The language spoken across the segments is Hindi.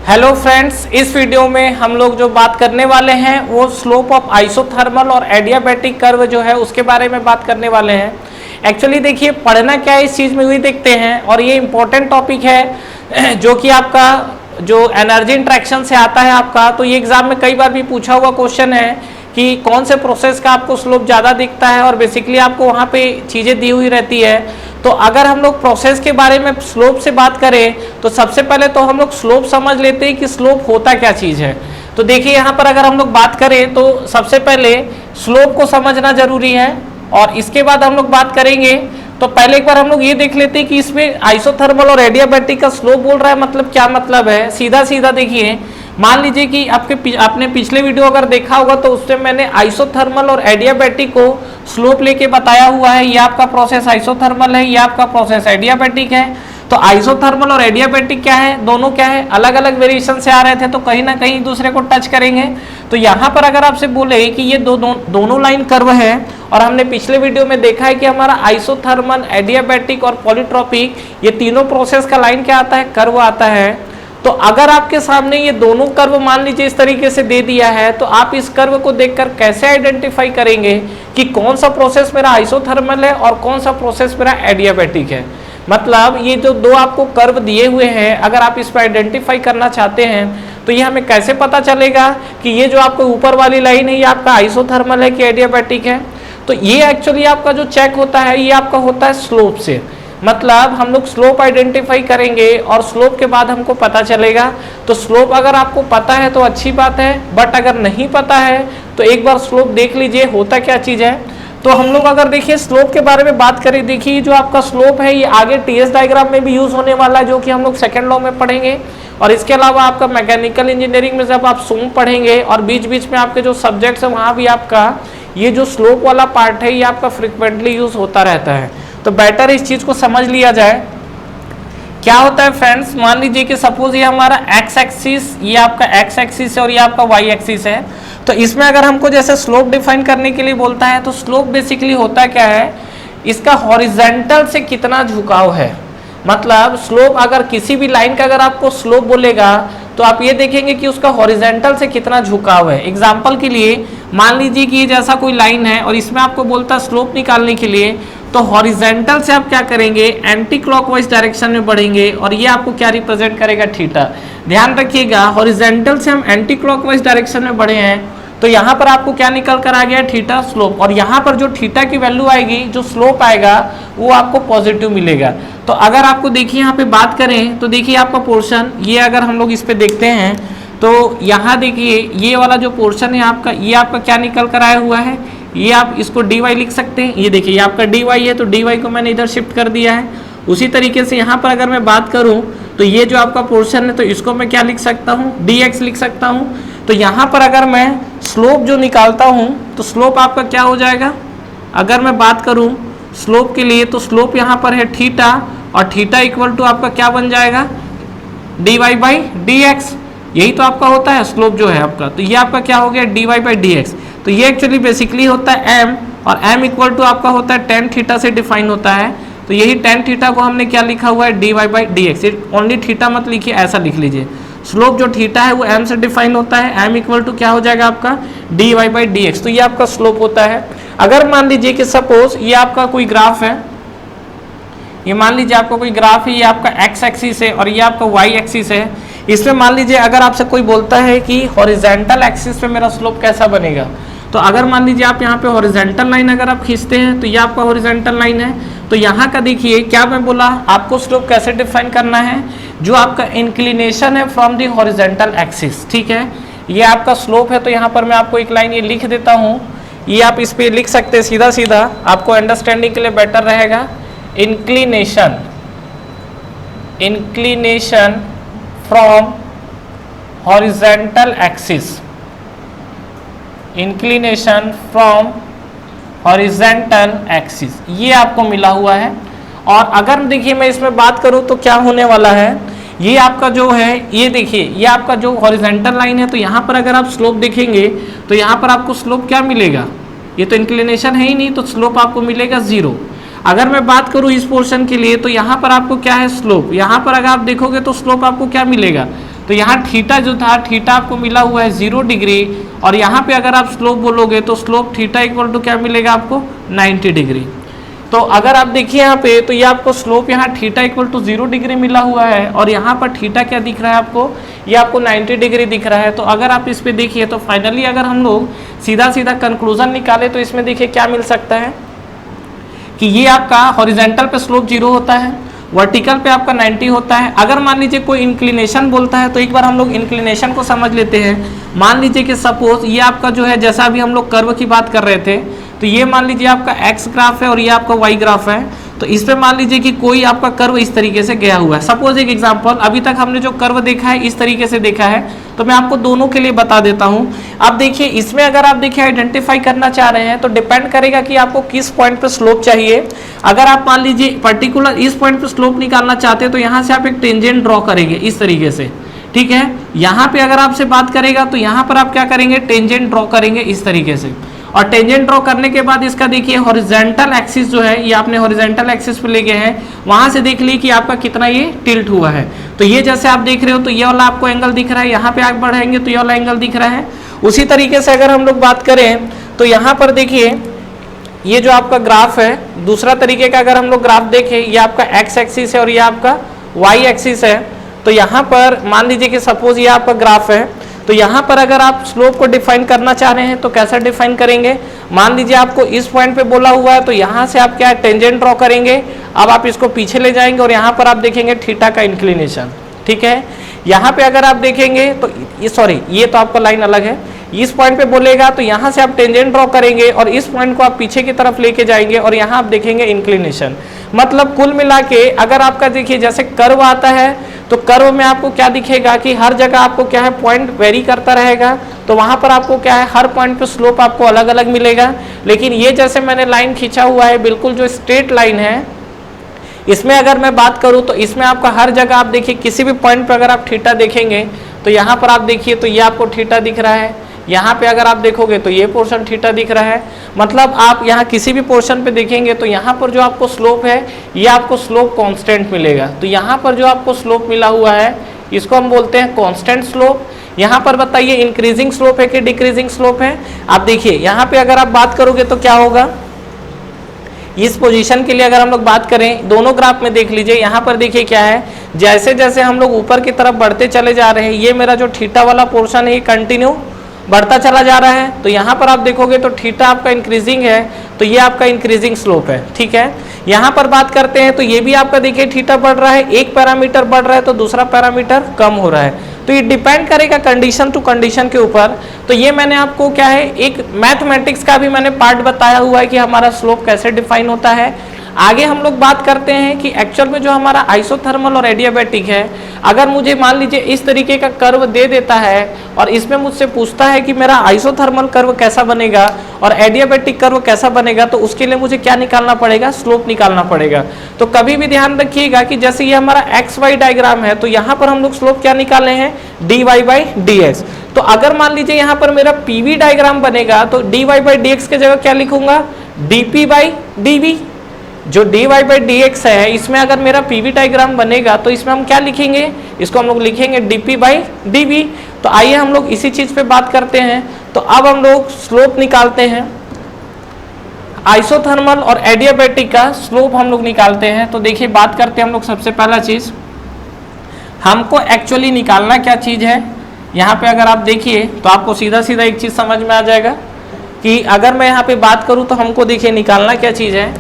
हेलो फ्रेंड्स, इस वीडियो में हम लोग जो बात करने वाले हैं वो स्लोप ऑफ आइसोथर्मल और एडियाबैटिक कर्व जो है उसके बारे में बात करने वाले हैं। एक्चुअली देखिए, पढ़ना क्या है इस चीज़ में वही देखते हैं, और ये इंपॉर्टेंट टॉपिक है जो कि आपका जो एनर्जी इंट्रैक्शन से आता है आपका। तो ये एग्जाम में कई बार भी पूछा हुआ क्वेश्चन है कि कौन से प्रोसेस का आपको स्लोप ज़्यादा दिखता है, और बेसिकली आपको वहाँ पे चीज़ें दी हुई रहती है। तो अगर हम लोग प्रोसेस के बारे में स्लोप से बात करें तो सबसे पहले तो हम लोग स्लोप समझ लेते हैं कि स्लोप होता क्या चीज़ है। तो देखिए यहाँ पर अगर हम लोग बात करें तो सबसे पहले स्लोप को समझना जरूरी है, और इसके बाद हम लोग बात करेंगे। तो पहले एक बार हम लोग ये देख लेते हैं कि इसमें आइसोथर्मल और एडियाबैटिक का स्लोप बोल रहा है, मतलब क्या मतलब है। सीधा सीधा देखिए, मान लीजिए कि आपने पिछले वीडियो अगर देखा होगा तो उसमें मैंने आइसोथर्मल और एडियाबैटिक को स्लोप लेके बताया हुआ है। ये आपका प्रोसेस आइसोथर्मल है, ये आपका प्रोसेस एडियाबैटिक है। तो आइसोथर्मल और एडियाबैटिक क्या है, दोनों क्या है, अलग अलग वेरिएशन से आ रहे थे, तो कहीं ना कहीं एक दूसरे को टच करेंगे। तो यहाँ पर अगर आपसे बोले कि ये दोनों लाइन कर्व है, और हमने पिछले वीडियो में देखा है कि हमारा आइसोथर्मल, एडियाबैटिक और पॉलीट्रॉपिक ये तीनों प्रोसेस का लाइन क्या आता है, कर्व आता है। तो अगर आपके सामने ये दोनों कर्व मान लीजिए इस तरीके से दे दिया है, तो आप इस कर्व को देखकर कैसे आइडेंटिफाई करेंगे कि कौन सा प्रोसेस मेरा आइसोथर्मल है और कौन सा प्रोसेस मेरा एडियाबैटिक है। मतलब ये जो दो आपको कर्व दिए हुए हैं, अगर आप इस पर आइडेंटिफाई करना चाहते हैं तो ये हमें कैसे पता चलेगा कि ये जो आपको ऊपर वाली लाइन है ये आपका आइसोथर्मल है कि एडियाबैटिक है। तो ये एक्चुअली आपका जो चेक होता है ये आपका होता है स्लोप से। मतलब हम लोग स्लोप आइडेंटिफाई करेंगे और स्लोप के बाद हमको पता चलेगा। तो स्लोप अगर आपको पता है तो अच्छी बात है, बट अगर नहीं पता है तो एक बार स्लोप देख लीजिए होता क्या चीज़ है। तो हम लोग अगर देखिए स्लोप के बारे में बात करें, देखिए जो आपका स्लोप है ये आगे टीएस डायग्राम में भी यूज होने वाला है, जो कि हम लोग सेकेंड लॉ में पढ़ेंगे। और इसके अलावा आपका मैकेनिकल इंजीनियरिंग में जब आप सूम पढ़ेंगे और बीच बीच में आपके जो सब्जेक्ट्स है वहाँ भी आपका ये जो स्लोप वाला पार्ट है ये आपका फ्रिक्वेंटली यूज होता रहता है। तो बेटर इस चीज को समझ लिया जाए। क्या होता है फ्रेंड्स, मान लीजिए कि सपोज ये हमारा एक्स एक्सिस, ये आपका एक्स एक्सिस है और ये आपका वाई एक्सिस है। तो इसमें अगर हमको जैसे स्लोप डिफाइन करने के लिए बोलता है तो स्लोप बेसिकली होता क्या है, इसका हॉरिजेंटल से कितना झुकाव है। मतलब स्लोप अगर किसी भी लाइन का अगर आपको स्लोप बोलेगा तो आप ये देखेंगे कि उसका हॉरिजेंटल से कितना झुकाव है। एग्जाम्पल के लिए मान लीजिए कि ये जैसा कोई लाइन है और इसमें आपको बोलता है स्लोप निकालने के लिए, तो हॉरिजेंटल से आप क्या करेंगे, एंटी क्लॉकवाइज डायरेक्शन में बढ़ेंगे, और ये आपको क्या रिप्रेजेंट करेगा, थीटा। ध्यान रखिएगा, हॉरिजेंटल से हम एंटी क्लॉकवाइज डायरेक्शन में बढ़े हैं तो यहाँ पर आपको क्या निकल कर आ गया, थीटा स्लोप। और यहाँ पर जो थीटा की वैल्यू आएगी, जो स्लोप आएगा वो आपको पॉजिटिव मिलेगा। तो अगर आपको देखिए यहाँ पे बात करें तो देखिए आपका पोर्शन ये अगर हम लोग इस पे देखते हैं तो यहाँ देखिए ये वाला जो पोर्शन है आपका, ये आपका क्या निकल कर आया हुआ है, ये आप इसको dy लिख सकते हैं। ये देखिए ये आपका dy है, तो dy को मैंने इधर शिफ्ट कर दिया है। उसी तरीके से यहाँ पर अगर मैं बात करूँ तो ये जो आपका पोर्शन है तो इसको मैं क्या लिख सकता हूँ, dx लिख सकता हूँ। तो यहाँ पर अगर मैं स्लोप जो निकालता हूँ तो स्लोप आपका क्या हो जाएगा, अगर मैं बात करूँ स्लोप के लिए तो स्लोप यहाँ पर है थीटा, और थीटा इक्वल टू आपका क्या बन जाएगा, dy बाई dx। यही तो आपका होता है स्लोप जो है आपका। तो ये आपका क्या हो गया, dy बाई dx। तो ये एक्चुअली बेसिकली होता है m, और m इक्वल टू आपका होता है tan थीटा से डिफाइन होता है। तो यही tan थीटा को हमने क्या लिखा हुआ है, dy by dx। Only theta मत लिखिए, ऐसा लिख लीजिए। स्लोप जो थीटा है वो m से डिफाइन होता है, m इक्वल टू क्या हो जाएगा आपका, dy बाई dx। तो ये आपका स्लोप होता है। अगर मान लीजिए कि सपोज ये आपका कोई ग्राफ है, ये मान लीजिए आपका कोई ग्राफ है, ये आपका x एक्सिस है और ये आपका y एक्सिस है। इसमें मान लीजिए अगर आपसे कोई बोलता है कि हॉरिजेंटल एक्सिस पे मेरा स्लोप कैसा बनेगा, तो अगर मान लीजिए आप यहाँ पे हॉरिजेंटल लाइन अगर आप खींचते हैं तो ये आपका हॉरिजेंटल लाइन है। तो यहाँ का देखिए क्या मैं बोला, आपको स्लोप कैसे डिफाइन करना है, जो आपका इंक्लिनेशन है फ्रॉम दी हॉरिजेंटल एक्सिस, ठीक है, ये आपका स्लोप है। तो यहाँ पर मैं आपको एक लाइन ये लिख देता हूँ, ये आप इस पर लिख सकते हैं सीधा सीधा, आपको अंडरस्टैंडिंग के लिए बेटर रहेगा। Inclination from horizontal axis, inclination from horizontal axis, ये आपको मिला हुआ है। और अगर देखिए मैं इसमें बात करूं तो क्या होने वाला है, ये आपका जो है, ये देखिए ये आपका जो हॉरिजेंटल लाइन है, तो यहाँ पर अगर आप स्लोप देखेंगे तो यहाँ पर आपको स्लोप क्या मिलेगा, ये तो इंक्लिनेशन है ही नहीं, तो स्लोप आपको मिलेगा 0। अगर मैं बात करूं इस पोर्शन के लिए तो यहाँ पर आपको क्या है, स्लोप। यहाँ पर अगर आप देखोगे तो स्लोप आपको क्या मिलेगा, तो यहाँ थीटा जो था, थीटा आपको मिला हुआ है 0 डिग्री, और यहाँ पे अगर आप स्लोप बोलोगे तो स्लोप थीटा इक्वल टू क्या मिलेगा आपको 90 डिग्री। तो अगर आप देखिए यहाँ पे, तो ये आपको स्लोप यहाँ थीटा इक्वल टू 0 डिग्री मिला हुआ है, और यहाँ पर थीटा क्या दिख रहा है आपको, ये आपको 90 डिग्री दिख रहा है। तो अगर आप इस पे देखिए तो फाइनली अगर हम लोग सीधा सीधा कंक्लूजन निकाले तो इसमें देखिए क्या मिल सकता है कि ये आपका हॉरिजेंटल पे स्लोप 0 होता है, वर्टिकल पे आपका 90 होता है। अगर मान लीजिए कोई इंक्लिनेशन बोलता है तो एक बार हम लोग इंक्लिनेशन को समझ लेते हैं। मान लीजिए कि सपोज ये आपका जो है, जैसा अभी हम लोग कर्व की बात कर रहे थे, तो ये मान लीजिए आपका एक्स ग्राफ है और ये आपका वाई ग्राफ है। तो इस पे मान लीजिए कि कोई आपका कर्व इस तरीके से गया हुआ है। सपोज एक एग्जांपल, अभी तक हमने जो कर्व देखा है इस तरीके से देखा है, तो मैं आपको दोनों के लिए बता देता हूं। अब देखिए इसमें अगर आप देखिए आइडेंटिफाई करना चाह रहे हैं तो डिपेंड करेगा कि आपको किस पॉइंट पे स्लोप चाहिए। अगर आप मान लीजिए पर्टिकुलर इस पॉइंट पे स्लोप निकालना चाहते हैं तो यहाँ से आप एक टेंजेंट ड्रॉ करेंगे इस तरीके से, ठीक है। यहाँ पे अगर आपसे बात करेगा तो यहाँ पर आप क्या करेंगे, टेंजेंट ड्रॉ करेंगे इस तरीके से, और टेंजेंट ड्रॉ करने के बाद इसका देखिए हॉरिजॉन्टल एक्सिस जो है ये आपने हॉरिजॉन्टल एक्सिस पे ले गए हैं, वहां से देख लीजिए कि आपका कितना ये टिल्ट हुआ है। तो ये जैसे आप देख रहे हो तो ये वाला आपको एंगल दिख रहा है, यहाँ पे आप बढ़ाएंगे तो ये वाला एंगल दिख रहा है। उसी तरीके से अगर हम लोग बात करें तो यहाँ पर देखिए ये जो आपका ग्राफ है, दूसरा तरीके का अगर हम लोग ग्राफ देखें, ये आपका एक्स एक्सिस है और ये आपका वाई एक्सिस है। तो यहाँ पर मान लीजिए कि सपोज ये आपका ग्राफ है, तो यहाँ पर अगर आप स्लोप को डिफाइन करना चाह रहे हैं तो कैसे डिफाइन करेंगे, मान लीजिए आपको इस पॉइंट पे बोला हुआ है तो यहाँ से आप क्या टेंजेंट ड्रॉ करेंगे। अब आप इसको पीछे ले जाएंगे और यहाँ पर आप देखेंगे थीटा का इंक्लिनेशन, ठीक है। यहाँ पे अगर आप देखेंगे तो ये तो आपका लाइन अलग है, इस पॉइंट पे बोलेगा तो यहाँ से आप टेंजेंट ड्रॉ करेंगे और इस पॉइंट को आप पीछे की तरफ लेके जाएंगे और यहाँ आप देखेंगे इंक्लिनेशन। मतलब कुल मिला के अगर आपका देखिए जैसे कर्व आता है तो कर्व में आपको क्या दिखेगा कि हर जगह आपको क्या है पॉइंट वेरी करता रहेगा, तो वहां पर आपको क्या है हर पॉइंट पे स्लोप आपको अलग अलग मिलेगा। लेकिन ये जैसे मैंने लाइन खींचा हुआ है बिल्कुल जो स्ट्रेट लाइन है, इसमें अगर मैं बात करूं तो इसमें आपका हर जगह आप देखिए किसी भी पॉइंट पर अगर आप थीटा देखेंगे तो यहाँ पर आप देखिए तो ये आपको थीटा दिख रहा है, यहाँ पे अगर आप देखोगे तो ये पोर्शन थीटा दिख रहा है। मतलब आप यहाँ किसी भी पोर्शन पे देखेंगे तो यहाँ पर जो आपको स्लोप है ये आपको स्लोप कांस्टेंट मिलेगा। तो यहाँ पर जो आपको स्लोप मिला हुआ है इसको हम बोलते हैं कांस्टेंट स्लोप। यहाँ पर बताइए इंक्रीजिंग स्लोप है कि डिक्रीजिंग स्लोप है। आप देखिए यहाँ पे अगर आप बात करोगे तो क्या होगा, इस पोजीशन के लिए अगर हम लोग बात करें दोनों ग्राफ में देख लीजिए, यहाँ पर देखिए क्या है, जैसे जैसे हम लोग ऊपर की तरफ बढ़ते चले जा रहे हैं ये मेरा जो थीटा वाला पोर्शन है ये कंटिन्यू बढ़ता चला जा रहा है। तो यहाँ पर आप देखोगे तो थीटा आपका इंक्रीजिंग है तो ये आपका इंक्रीजिंग स्लोप है, ठीक है। यहाँ पर बात करते हैं तो ये भी आपका देखिए थीटा बढ़ रहा है, एक पैरामीटर बढ़ रहा है तो दूसरा पैरामीटर कम हो रहा है। तो ये डिपेंड करेगा कंडीशन टू कंडीशन के ऊपर। तो ये मैंने आपको क्या है एक मैथमेटिक्स का भी मैंने पार्ट बताया हुआ है कि हमारा स्लोप कैसे डिफाइन होता है। आगे हम लोग बात करते हैं कि एक्चुअल में जो हमारा आइसोथर्मल और एडियाबैटिक है, अगर मुझे मान लीजिए इस तरीके का कर्व दे देता है और इसमें मुझसे पूछता है कि मेरा आइसोथर्मल कर्व कैसा बनेगा और एडियाबैटिक कर्व कैसा बनेगा, तो उसके लिए मुझे क्या निकालना पड़ेगा, स्लोप निकालना पड़ेगा। तो कभी भी ध्यान रखिएगा कि जैसे ये हमारा एक्स वाई डायग्राम है तो यहाँ पर हम लोग स्लोप क्या निकाले हैं, d y by d x. तो अगर मान लीजिए यहाँ पर मेरा पीवी डायग्राम बनेगा तो d y by d x की जगह क्या लिखूंगा, डीपी बाई डीवी। जो d y by d x है इसमें अगर मेरा पीवी डायग्राम बनेगा तो इसमें हम क्या लिखेंगे, इसको हम लोग लिखेंगे डीपी बाई डीवी। तो आइए हम लोग इसी चीज पे बात करते हैं। तो अब हम लोग स्लोप निकालते हैं, आइसोथर्मल और एडियाबैटिक का स्लोप हम लोग निकालते हैं। तो देखिए बात करते हैं हम लोग सबसे पहला चीज, हमको एक्चुअली निकालना क्या चीज है। यहाँ पे अगर आप देखिए तो आपको सीधा सीधा एक चीज समझ में आ जाएगा कि अगर मैं यहाँ पे बात करूँ तो हमको देखिए निकालना क्या चीज है।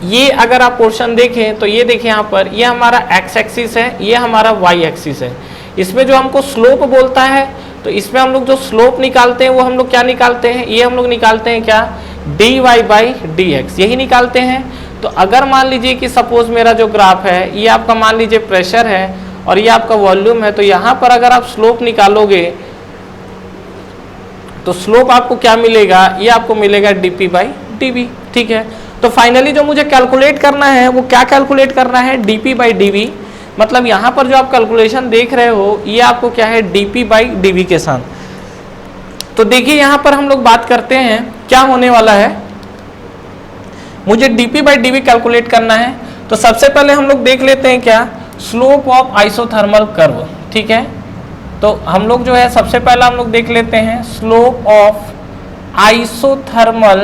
ये अगर आप पोर्शन देखें तो ये देखिए यहाँ पर ये हमारा एक्स एक्सिस है, ये हमारा वाई एक्सिस है। इसमें जो हमको स्लोप बोलता है तो इसमें हम लोग जो स्लोप निकालते हैं वो हम लोग क्या निकालते हैं, ये हम लोग निकालते हैं क्या, d y by d x, यही निकालते हैं। तो अगर मान लीजिए कि सपोज मेरा जो ग्राफ है ये आपका मान लीजिए प्रेशर है और ये आपका वॉल्यूम है, तो यहाँ पर अगर आप स्लोप निकालोगे तो स्लोप आपको क्या मिलेगा, ये आपको मिलेगा डीपी बाई डीवी, ठीक है। तो फाइनली जो मुझे कैलकुलेट करना है वो क्या कैलकुलेट करना है, डीपी बाई डीवी। मतलब यहाँ पर जो आप कैलकुलेशन देख रहे हो ये आपको क्या है, डीपी बाई डीवी के साथ। तो देखिए यहाँ पर हम लोग बात करते हैं क्या होने वाला है, मुझे डीपी बाई डीवी कैलकुलेट करना है। तो सबसे पहले हम लोग देख लेते हैं क्या, स्लोप ऑफ आइसोथर्मल कर्व, ठीक है। तो हम लोग जो है सबसे पहला हम लोग देख लेते हैं स्लोप ऑफ आइसोथर्मल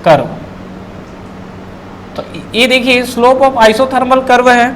कर्व। तो ये देखिए स्लोप ऑफ आइसोथर्मल कर्व है।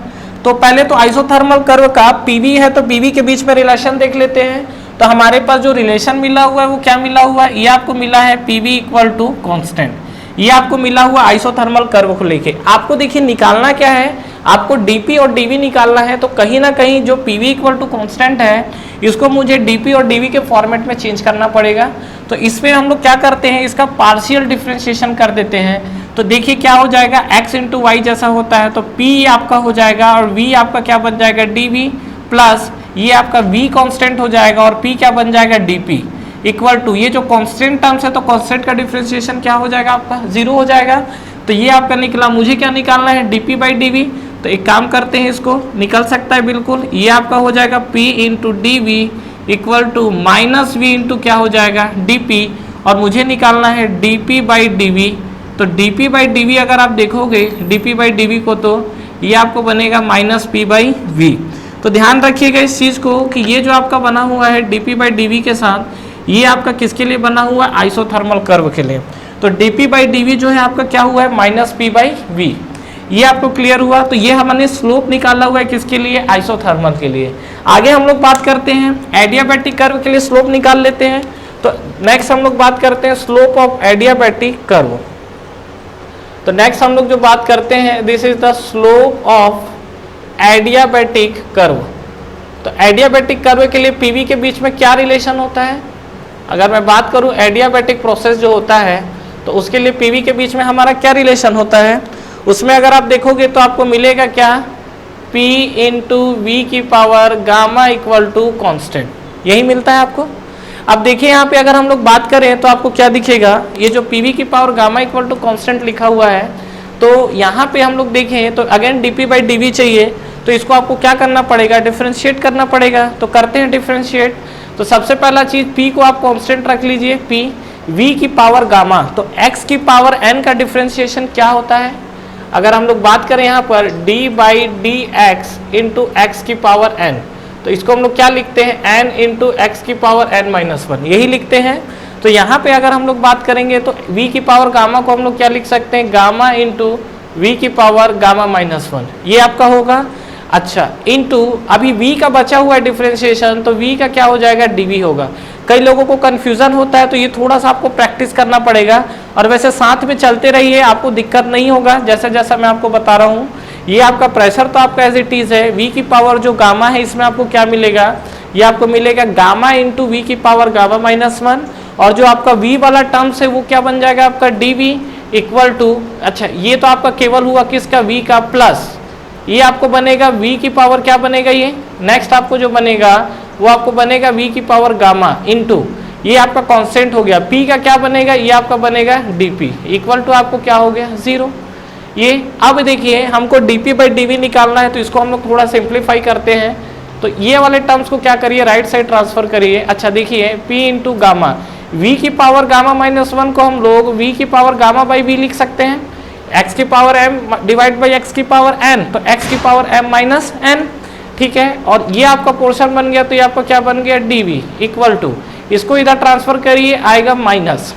तो पहले तो आइसोथर्मल कर्व का पीवी है तो पीवी के बीच में रिलेशन देख लेते हैं। तो हमारे पास जो रिलेशन मिला हुआ है वो क्या मिला हुआ है, ये आपको मिला है पीवी इक्वल टू कांस्टेंट। ये आपको मिला हुआ आइसोथर्मल कर्व को लेके। आपको देखिए निकालना क्या है, आपको डीपी और डीवी निकालना है। तो कहीं ना कहीं जो पीवी इक्वल टू कांस्टेंट है इसको मुझे डीपी और डीवी के फॉर्मेट में चेंज करना पड़ेगा। तो इसमें हम लोग क्या करते हैं, इसका पार्शियल डिफरेंशिएशन कर देते हैं। तो देखिए क्या हो जाएगा, x इंटू वाई जैसा होता है तो p आपका हो जाएगा और v आपका क्या बन जाएगा dv प्लस ये आपका v कांस्टेंट हो जाएगा और p क्या बन जाएगा dp इक्वल टू ये जो कांस्टेंट टर्म्स है तो कांस्टेंट का डिफरेंशिएशन क्या हो जाएगा आपका 0 हो जाएगा। तो ये आपका निकला। मुझे क्या निकालना है dp बाई dv। तो एक काम करते हैं, इसको निकल सकता है बिल्कुल। ये आपका हो जाएगा p into dv equal to minus v into क्या हो जाएगा dp और मुझे निकालना है dp बाई dv। तो dp बाई dv अगर आप देखोगे dp बाई dv को तो ये आपको बनेगा माइनस p बाई v। तो ध्यान रखिएगा इस चीज़ को कि ये जो आपका बना हुआ है dp बाई dv के साथ ये आपका किसके लिए बना हुआ है, आइसोथर्मल कर्व के लिए। तो dp बाई dv जो है आपका क्या हुआ है माइनस p बाई v। ये आपको क्लियर हुआ। तो ये हमने स्लोप निकाला हुआ है किसके लिए, आइसोथर्मल के लिए। आगे हम लोग बात करते हैं एडियाबैटिक कर्व के लिए स्लोप निकाल लेते हैं। तो नेक्स्ट हम लोग बात करते हैं स्लोप ऑफ एडियाबैटिक कर्व। तो नेक्स्ट हम लोग जो बात करते हैं this is the slope of adiabatic curve. तो एडियाबैटिक कर्व के लिए पीवी के बीच में क्या रिलेशन होता है, अगर मैं बात करूं एडियाबैटिक प्रोसेस जो होता है तो उसके लिए पीवी के बीच में हमारा क्या रिलेशन होता है, उसमें अगर आप देखोगे तो आपको मिलेगा क्या, P इंटू वी की power gamma equal to constant, यही मिलता है आपको। अब देखिए यहाँ पे अगर हम लोग बात करें तो आपको क्या दिखेगा, ये जो पीवी की power gamma equal to constant लिखा हुआ है तो यहाँ पे हम लोग देखें तो अगेन डीपी बाई डीवी चाहिए। तो इसको आपको क्या करना पड़ेगा, डिफरेंशिएट करना पड़ेगा। तो करते हैं डिफरेंशिएट। तो सबसे पहला चीज p को आप कांस्टेंट रख लीजिए, p v की पावर गामा। तो x की पावर n का डिफरेंशिएशन क्या होता है, अगर हम लोग बात करें यहाँ पर d by d x into x की पावर n, तो इसको हम लोग क्या लिखते हैं n इंटू एक्स की पावर n माइनस 1, यही लिखते हैं। तो यहाँ पे अगर हम लोग बात करेंगे तो v की पावर गामा को हम लोग क्या लिख सकते हैं, गामा इंटू वी की पावर गामा माइनस 1, ये आपका होगा। अच्छा इंटू अभी v का बचा हुआ है डिफरेंशिएशन तो v का क्या हो जाएगा, dv होगा। कई लोगों को कंफ्यूजन होता है तो ये थोड़ा सा आपको प्रैक्टिस करना पड़ेगा। और वैसे साथ में चलते रहिए, आपको दिक्कत नहीं होगा जैसा जैसा मैं आपको बता रहा हूँ। ये आपका प्रेशर तो आपका एज इट इज है, v की पावर जो गामा है इसमें आपको क्या मिलेगा, ये आपको मिलेगा गामा इंटू वी की पावर गामा माइनस 1 और जो आपका v वाला टर्म्स है वो क्या बन जाएगा आपका dv इक्वल टू, अच्छा ये तो आपका केवल हुआ किसका, v का प्लस ये आपको बनेगा v की पावर क्या बनेगा, ये नेक्स्ट आपको जो बनेगा वो आपको बनेगा v की पावर गामा इंटू ये आपका कांस्टेंट हो गया, p का क्या बनेगा, ये आपका बनेगा dp इक्वल टू आपको क्या हो गया 0। ये अब देखिए हमको dp बाई dv निकालना है तो इसको हम लोग थोड़ा सिंप्लीफाई करते हैं। तो ये वाले टर्म्स को क्या करिए, राइट साइड ट्रांसफर करिए। अच्छा देखिए p इंटू गामा, v की पावर गामा माइनस 1 को हम लोग v की पावर गामा बाई v लिख सकते हैं, x की power m divide by x की पावर n, तो x की पावर m माइनस n, ठीक है। और ये आपका पोर्शन बन गया तो ये आपका क्या बन गया, dv इक्वल टू, इसको इधर ट्रांसफर करिए आएगा माइनस,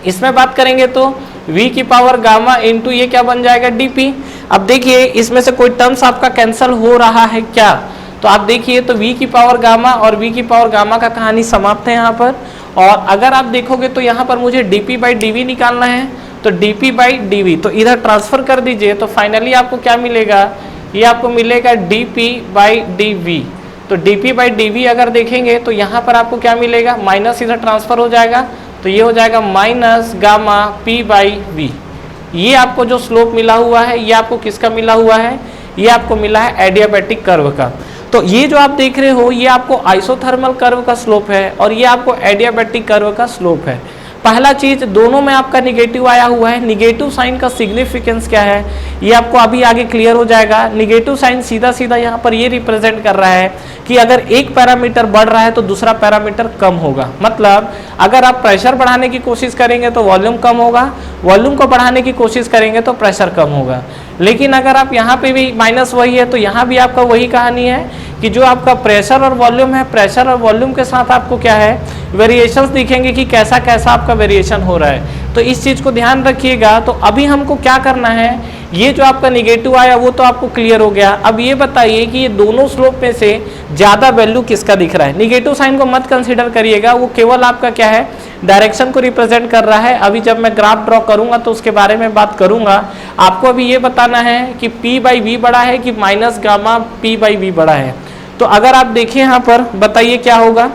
इसमें बात करेंगे तो v की पावर गामा इंटू ये क्या बन जाएगा dp। अब देखिए इसमें से कोई टर्म्स आपका कैंसिल हो रहा है क्या, तो आप देखिए तो v की पावर गामा और v की पावर गामा का कहानी समाप्त है यहाँ पर। और अगर आप देखोगे तो यहाँ पर मुझे dp बाई dv निकालना है, तो dp बाई dv तो इधर ट्रांसफर कर दीजिए तो फाइनली आपको क्या मिलेगा, ये आपको मिलेगा dp बाई dv। तो dp बाई dv अगर देखेंगे तो यहाँ पर आपको क्या मिलेगा, माइनस इधर ट्रांसफर हो जाएगा तो ये हो जाएगा minus gamma p by v। ये आपको जो स्लोप मिला हुआ है ये आपको किसका मिला हुआ है, ये आपको मिला है एडियाबैटिक कर्व का। तो ये जो आप देख रहे हो ये आपको आइसोथर्मल कर्व का स्लोप है और ये आपको एडियाबैटिक कर्व का स्लोप है। पहला चीज दोनों में आपका निगेटिव आया हुआ है, निगेटिव साइन का सिग्निफिकेंस क्या है ये आपको अभी आगे क्लियर हो जाएगा। निगेटिव साइन सीधा सीधा यहाँ पर ये रिप्रेजेंट कर रहा है कि अगर एक पैरामीटर बढ़ रहा है तो दूसरा पैरामीटर कम होगा। मतलब अगर आप प्रेशर बढ़ाने की कोशिश करेंगे तो वॉल्यूम कम होगा, वॉल्यूम को बढ़ाने की कोशिश करेंगे तो प्रेशर कम होगा। लेकिन अगर आप यहाँ पे भी माइनस वही है तो यहाँ भी आपका वही कहानी है कि जो आपका प्रेशर और वॉल्यूम है, प्रेशर और वॉल्यूम के साथ आपको क्या है वेरिएशंस दिखेंगे कि कैसा कैसा आपका वेरिएशन हो रहा है। तो इस चीज़ को ध्यान रखिएगा। तो अभी हमको क्या करना है, ये जो आपका निगेटिव आया वो तो आपको क्लियर हो गया। अब ये बताइए कि ये दोनों स्लोप में से ज़्यादा वैल्यू किसका दिख रहा है। निगेटिव साइन को मत कंसीडर करिएगा, वो केवल आपका क्या है डायरेक्शन को रिप्रेजेंट कर रहा है। अभी जब मैं ग्राफ ड्रॉ करूंगा तो उसके बारे में बात करूंगा। आपको अभी ये बताना है कि P/V बड़ा है कि माइनस गामा P/V बड़ा है। तो अगर आप देखिए यहाँ पर बताइए क्या होगा।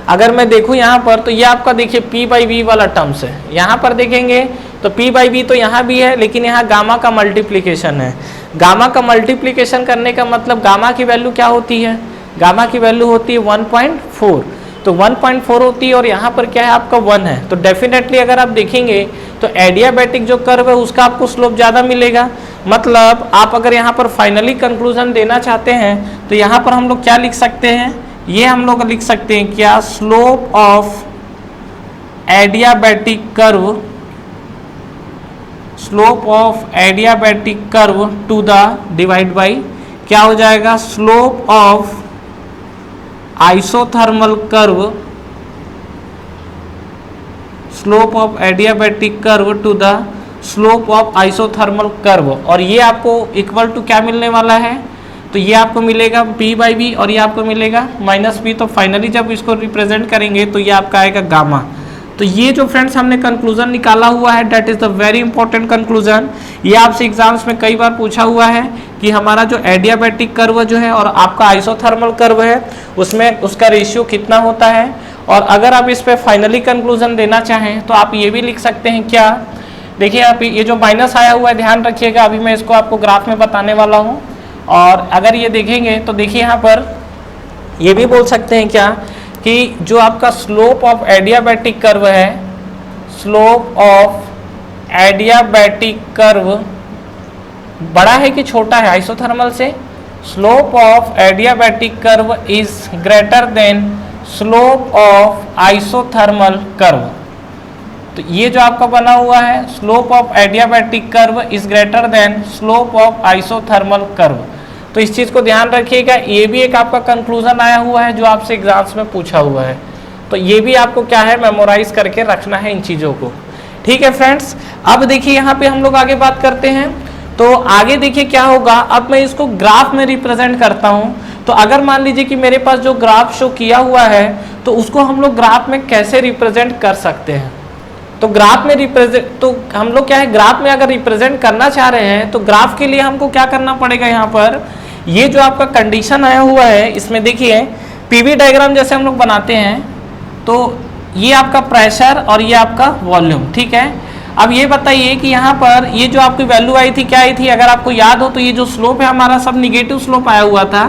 अगर मैं देखूं यहाँ पर तो ये आपका देखिए P/V वाला टर्म्स है। यहाँ पर देखेंगे तो P/V तो यहाँ भी है, लेकिन यहाँ गामा का मल्टीप्लिकेशन है। गामा का मल्टीप्लिकेशन करने का मतलब गामा की वैल्यू क्या होती है, गामा की वैल्यू होती है 1.4। तो 1.4 होती है और यहाँ पर क्या है आपका 1 है। तो डेफिनेटली अगर आप देखेंगे तो एडियाबैटिक जो कर्व है उसका आपको स्लोप ज़्यादा मिलेगा। मतलब आप अगर यहाँ पर फाइनली कंक्लूजन देना चाहते हैं तो यहाँ पर हम लोग क्या लिख सकते हैं, ये हम लोग लिख सकते हैं क्या, slope of adiabatic curve, slope of adiabatic curve to the divide by क्या हो जाएगा, slope of isothermal curve, slope of adiabatic curve to the slope of isothermal curve. और ये आपको इक्वल टू क्या मिलने वाला है, तो ये आपको मिलेगा P/V और ये आपको मिलेगा -P। तो फाइनली जब इसको रिप्रेजेंट करेंगे तो ये आपका आएगा गामा। तो ये जो फ्रेंड्स हमने कंक्लूजन निकाला हुआ है that is the very important conclusion. ये आपसे एग्जाम्स में कई बार पूछा हुआ है कि हमारा जो एडियाबैटिक कर्व जो है और आपका आइसोथर्मल कर्व है उसमें उसका रेशियो कितना होता है। और अगर आप इस पे फाइनली कंक्लूजन देना चाहें तो आप ये भी लिख सकते हैं क्या, देखिए आप ये जो माइनस आया हुआ है ध्यान रखिएगा, अभी मैं इसको आपको ग्राफ में बताने वाला हूँ। और अगर ये देखेंगे तो देखिए यहाँ पर ये भी बोल सकते हैं क्या कि जो आपका स्लोप ऑफ एडियाबैटिक कर्व है, स्लोप ऑफ एडियाबैटिक कर्व बड़ा है कि छोटा है आइसोथर्मल से, slope of adiabatic curve is greater than slope of isothermal curve. तो ये जो आपका बना हुआ है slope of adiabatic curve is greater than slope of isothermal curve. तो इस चीज़ को ध्यान रखिएगा, ये भी एक आपका कंक्लूजन आया हुआ है जो आपसे एग्जाम्स में पूछा हुआ है। तो ये भी आपको क्या है मेमोराइज करके रखना है इन चीज़ों को। ठीक है फ्रेंड्स, अब देखिए यहाँ पे हम लोग आगे बात करते हैं। तो आगे देखिए क्या होगा, अब मैं इसको ग्राफ में रिप्रेजेंट करता हूँ। तो अगर मान लीजिए कि मेरे पास जो ग्राफ शो किया हुआ है तो उसको हम लोग ग्राफ में कैसे रिप्रेजेंट कर सकते हैं। तो ग्राफ में रिप्रेजेंट, तो हम लोग क्या है ग्राफ में अगर रिप्रेजेंट करना चाह रहे हैं तो ग्राफ के लिए हमको क्या करना पड़ेगा, यहाँ पर ये जो आपका कंडीशन आया हुआ है इसमें देखिए पीवी डायग्राम जैसे हम लोग बनाते हैं तो ये आपका प्रेशर और ये आपका वॉल्यूम। ठीक है, अब ये बताइए कि यहाँ पर ये जो आपकी वैल्यू आई थी क्या आई थी, अगर आपको याद हो तो ये जो स्लोप है हमारा सब निगेटिव स्लोप आया हुआ था।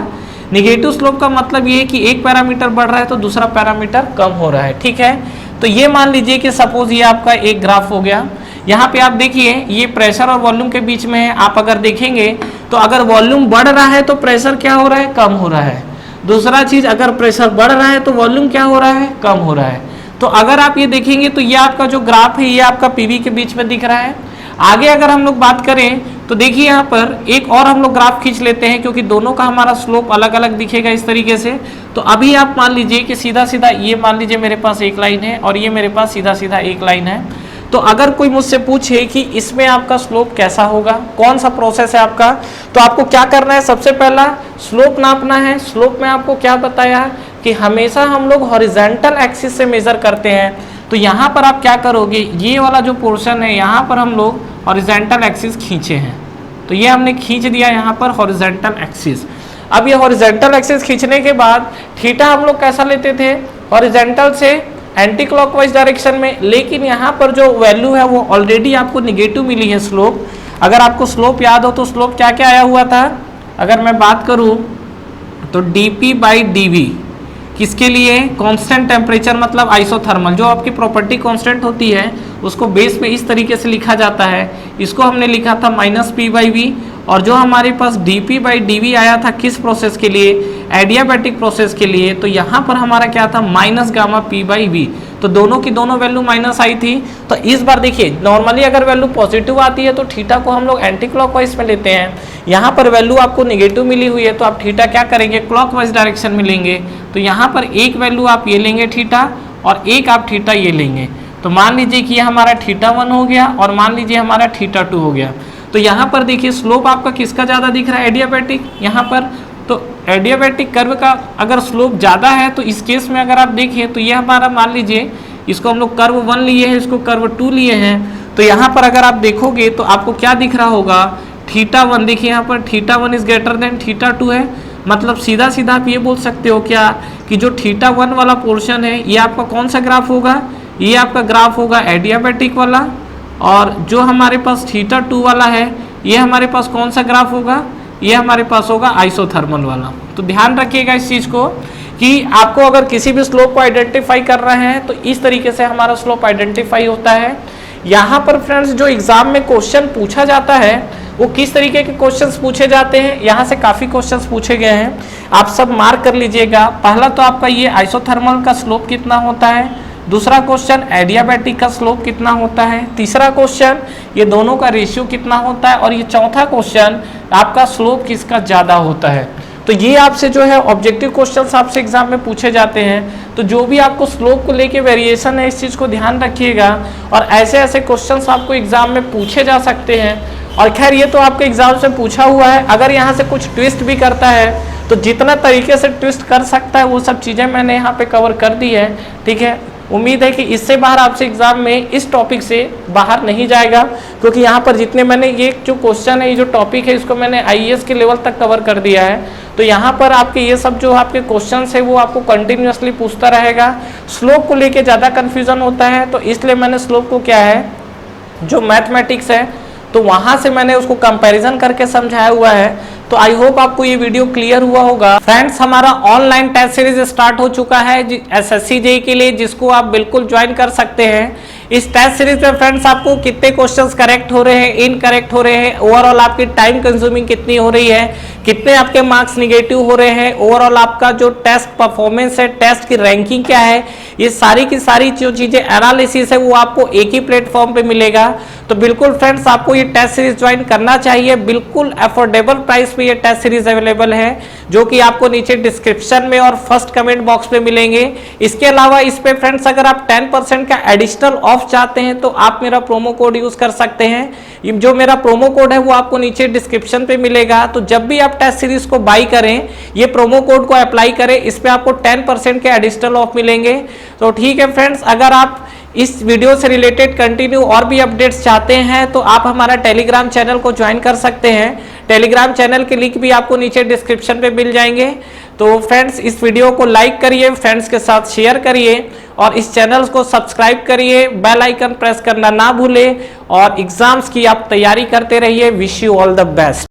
निगेटिव स्लोप का मतलब ये है कि एक पैरामीटर बढ़ रहा है तो दूसरा पैरामीटर कम हो रहा है। ठीक है, तो ये मान लीजिए कि सपोज ये आपका एक ग्राफ हो गया। यहाँ पे आप देखिए ये प्रेशर और वॉल्यूम के बीच में है। आप अगर देखेंगे तो अगर वॉल्यूम बढ़ रहा है तो प्रेशर क्या हो रहा है, कम हो रहा है। दूसरा चीज अगर प्रेशर बढ़ रहा है तो वॉल्यूम क्या हो रहा है, कम हो रहा है। तो अगर आप ये देखेंगे तो ये आपका जो ग्राफ है ये आपका पीवी के बीच में दिख रहा है। आगे अगर हम लोग बात करें तो देखिए यहाँ पर एक और हम लोग ग्राफ खींच लेते हैं क्योंकि दोनों का हमारा स्लोप अलग अलग दिखेगा इस तरीके से। तो अभी आप मान लीजिए कि सीधा सीधा ये मान लीजिए मेरे पास एक लाइन है और ये मेरे पास सीधा सीधा एक लाइन है। तो अगर कोई मुझसे पूछे कि इसमें आपका स्लोप कैसा होगा, कौन सा प्रोसेस है आपका, तो आपको क्या करना है, सबसे पहला स्लोप नापना है। स्लोप में आपको क्या बताया कि हमेशा हम लोग हॉरिजॉन्टल एक्सिस से मेजर करते हैं। तो यहाँ पर आप क्या करोगे, ये वाला जो पोर्शन है यहाँ पर हम लोग हॉरिजॉन्टल एक्सिस खींचे हैं। तो ये हमने खींच दिया यहाँ पर हॉरिजॉन्टल एक्सिस। अब ये हॉरिजॉन्टल एक्सिस खींचने के बाद थीटा हम लोग कैसा लेते थे, हॉरिजॉन्टल से एंटी क्लॉकवाइज डायरेक्शन में। लेकिन यहाँ पर जो वैल्यू है वो ऑलरेडी आपको निगेटिव मिली है स्लोप। अगर आपको स्लोप याद हो तो स्लोप क्या क्या आया हुआ था, अगर मैं बात करूँ तो dp/dv किसके लिए, कांस्टेंट टेम्परेचर मतलब आइसोथर्मल। जो आपकी प्रॉपर्टी कांस्टेंट होती है उसको बेस में इस तरीके से लिखा जाता है। इसको हमने लिखा था -P/V। और जो हमारे पास dp/dv आया था किस प्रोसेस के लिए, एडियाबैटिक प्रोसेस के लिए, तो यहाँ पर हमारा क्या था -P/V। तो दोनों की दोनों वैल्यू माइनस आई थी। तो इस बार देखिए नॉर्मली अगर वैल्यू पॉजिटिव आती है तो थीटा को हम लोग एंटी क्लॉकवाइज में लेते हैं। यहाँ पर वैल्यू आपको नेगेटिव मिली हुई है तो आप थीटा क्या करेंगे, क्लॉकवाइज डायरेक्शन में लेंगे। तो यहाँ पर एक वैल्यू आप ये लेंगे थीटा और एक आप थीटा ये लेंगे। तो मान लीजिए कि ये हमारा θ1 हो गया और मान लीजिए हमारा θ2 हो गया। तो यहाँ पर देखिए स्लोप आपका किसका ज़्यादा दिख रहा है, एडियाबैटिक। यहाँ पर तो एडियाबैटिक कर्व का अगर स्लोप ज़्यादा है तो इस केस में अगर आप देखें तो ये हमारा, मान लीजिए इसको हम लोग कर्व 1 लिए हैं, इसको कर्व 2 लिए हैं। तो यहाँ पर अगर आप देखोगे तो आपको क्या दिख रहा होगा, θ1 देखिए यहाँ पर θ1 इज ग्रेटर देन θ2 है। मतलब सीधा सीधा आप ये बोल सकते हो क्या कि जो θ1 वाला पोर्शन है ये आपका कौन सा ग्राफ होगा, ये आपका ग्राफ होगा एडियाबैटिक वाला। और जो हमारे पास θ2 वाला है ये हमारे पास कौन सा ग्राफ होगा, ये हमारे पास होगा आइसोथर्मल वाला। तो ध्यान रखिएगा इस चीज़ को कि आपको अगर किसी भी स्लोप को आइडेंटिफाई कर रहे हैं तो इस तरीके से हमारा स्लोप आइडेंटिफाई होता है। यहाँ पर फ्रेंड्स जो एग्जाम में क्वेश्चन पूछा जाता है वो किस तरीके के क्वेश्चंस पूछे जाते हैं, यहाँ से काफ़ी क्वेश्चंस पूछे गए हैं, आप सब मार्क कर लीजिएगा। पहला तो आपका ये आइसोथर्मल का स्लोप कितना होता है, दूसरा क्वेश्चन एडियाबैटिक का स्लोप कितना होता है, तीसरा क्वेश्चन ये दोनों का रेशियो कितना होता है, और ये चौथा क्वेश्चन आपका स्लोप किसका ज़्यादा होता है। तो ये आपसे जो है ऑब्जेक्टिव क्वेश्चंस आपसे एग्जाम में पूछे जाते हैं। तो जो भी आपको स्लोप को लेके वेरिएशन है इस चीज़ को ध्यान रखिएगा, और ऐसे ऐसे क्वेश्चंस आपको एग्जाम में पूछे जा सकते हैं। और खैर ये तो आपके एग्जाम से पूछा हुआ है, अगर यहाँ से कुछ ट्विस्ट भी करता है तो जितना तरीके से ट्विस्ट कर सकता है वो सब चीज़ें मैंने यहाँ पे कवर कर दी है, ठीक है। उम्मीद है कि इससे बाहर आपसे एग्जाम में इस टॉपिक से बाहर नहीं जाएगा, क्योंकि यहाँ पर जितने मैंने ये जो क्वेश्चन है, ये जो टॉपिक है, इसको मैंने आईएएस के लेवल तक कवर कर दिया है। तो यहाँ पर आपके ये सब जो आपके क्वेश्चंस है वो आपको कंटिन्यूअसली पूछता रहेगा। स्लोप को लेके ज़्यादा कन्फ्यूजन होता है, तो इसलिए मैंने स्लोप को क्या है, जो मैथमेटिक्स है तो वहाँ से मैंने उसको कंपैरिजन करके समझाया हुआ है। तो आई होप आपको ये वीडियो क्लियर हुआ होगा। फ्रेंड्स हमारा ऑनलाइन टेस्ट सीरीज स्टार्ट हो चुका है एसएससी जेईई के लिए, जिसको आप बिल्कुल ज्वाइन कर सकते हैं। इस टेस्ट सीरीज में फ्रेंड्स आपको कितने क्वेश्चंस करेक्ट हो रहे हैं, इनकरेक्ट हो रहे हैं, ओवरऑल आपकी टाइम कंज्यूमिंग कितनी हो रही है, कितने आपके मार्क्स निगेटिव हो रहे हैं, ओवरऑल आपका जो टेस्ट परफॉर्मेंस है, टेस्ट की रैंकिंग क्या है, ये सारी की सारी जो चीज़ें एनालिसिस है वो आपको एक ही प्लेटफॉर्म पे मिलेगा। तो बिल्कुल फ्रेंड्स आपको ये टेस्ट सीरीज ज्वाइन करना चाहिए। बिल्कुल अफोर्डेबल प्राइस पे ये टेस्ट सीरीज अवेलेबल है, जो कि आपको नीचे डिस्क्रिप्शन में और फर्स्ट कमेंट बॉक्स पे मिलेंगे। इसके अलावा इस पे फ्रेंड्स अगर आप 10% का एडिशनल ऑफ चाहते हैं तो आप मेरा प्रोमो कोड यूज कर सकते हैं। जो मेरा प्रोमो कोड है वो आपको नीचे डिस्क्रिप्शन पे मिलेगा। तो जब भी आप टेस्ट सीरीज को बाई करें, ये प्रोमो कोड को अप्लाई करें, इस पे आपको 10% के एडिशनल ऑफ मिलेंगे। तो ठीक है फ्रेंड्स, अगर आप इस वीडियो से रिलेटेड कंटिन्यू और भी अपडेट्स चाहते हैं तो आप हमारा टेलीग्राम चैनल को ज्वाइन कर सकते हैं। टेलीग्राम चैनल के लिंक भी आपको नीचे डिस्क्रिप्शन पे मिल जाएंगे। तो फ्रेंड्स इस वीडियो को लाइक करिए, फ्रेंड्स के साथ शेयर करिए और इस चैनल को सब्सक्राइब करिए, बेल आइकन प्रेस करना ना भूलें और एग्जाम्स की आप तैयारी करते रहिए। Wish you all the best.